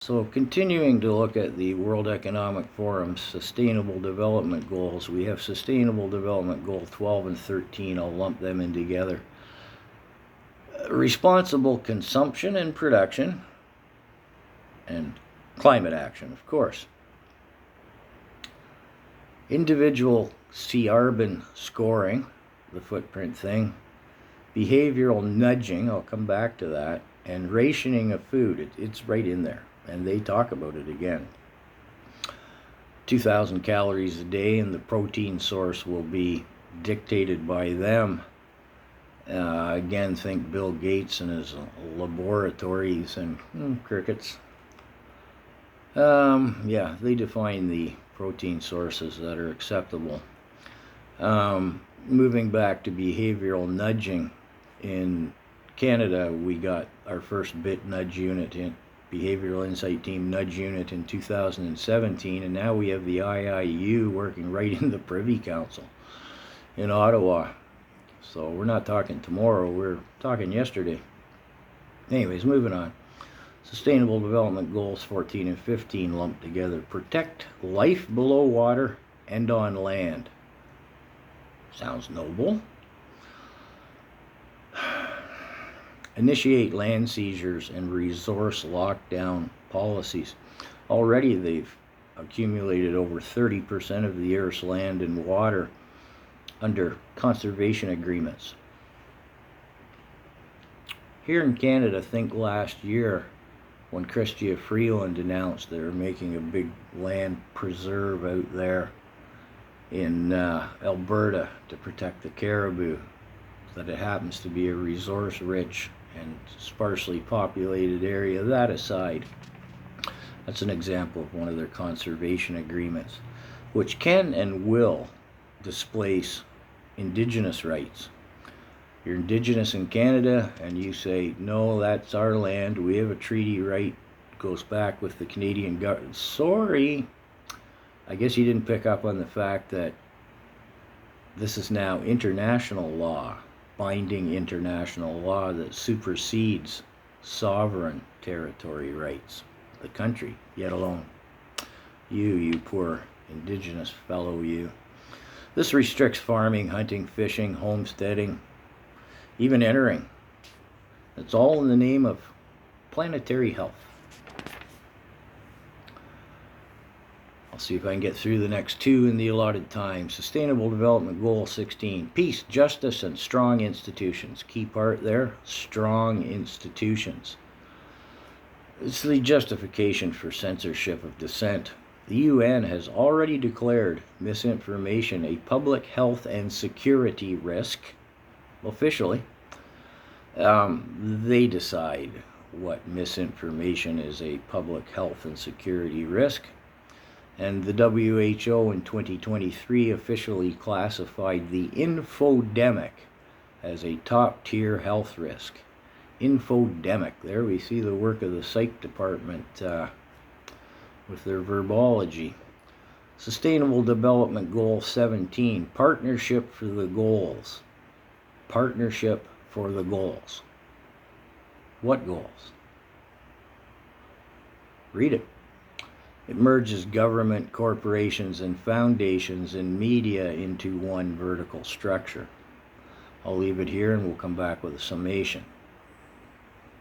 So continuing to look at the World Economic Forum's Sustainable Development Goals, we have Sustainable Development Goal 12 and 13. I'll lump them in together. Responsible consumption and production, and climate action, of course. Individual carbon scoring, the footprint thing. Behavioral nudging, I'll come back to that. And rationing of food, it's right in there. And they talk about it again. 2,000 calories a day, and the protein source will be dictated by them. Again, think Bill Gates and his laboratories and crickets. Yeah, they define the protein sources that are acceptable. Moving back to behavioral nudging, in Canada we got our first BIT nudge unit in Behavioral Insight Team nudge unit in 2017, and now we have the IIU working right in the Privy Council in Ottawa. So we're not talking tomorrow, we're talking yesterday. Anyways, moving on. Sustainable Development Goals 14 and 15 lumped together. Protect life below water and on land. Sounds noble. Initiate land seizures and resource lockdown policies. Already they've accumulated over 30% of the Earth's land and water under conservation agreements. Here in Canada, think last year when Chrystia Freeland announced they were making a big land preserve out there in Alberta to protect the caribou, that it happens to be a resource-rich and sparsely populated area. That aside, that's an example of one of their conservation agreements, which can and will displace Indigenous rights. You're Indigenous in Canada and you say, no, that's our land, we have a treaty right, goes back with the Canadian government. Sorry, I guess you didn't pick up on the fact that this is now international law, binding international law that supersedes sovereign territory rights, the country, yet alone you poor Indigenous fellow you. This restricts farming, hunting, fishing, homesteading, even entering. It's all in the name of planetary health. I'll see if I can get through the next two in the allotted time. Sustainable Development Goal 16. Peace, justice, and strong institutions. Key part there, strong institutions. It's the justification for censorship of dissent. The UN has already declared misinformation a public health and security risk, officially. They decide what misinformation is a public health and security risk. And the WHO in 2023 officially classified the infodemic as a top-tier health risk. Infodemic. There we see the work of the psych department with their verbology. Sustainable Development Goal 17. Partnership for the goals. Partnership for the goals. What goals? Read it. It merges government, corporations, and foundations and media into one vertical structure. I'll leave it here and we'll come back with a summation.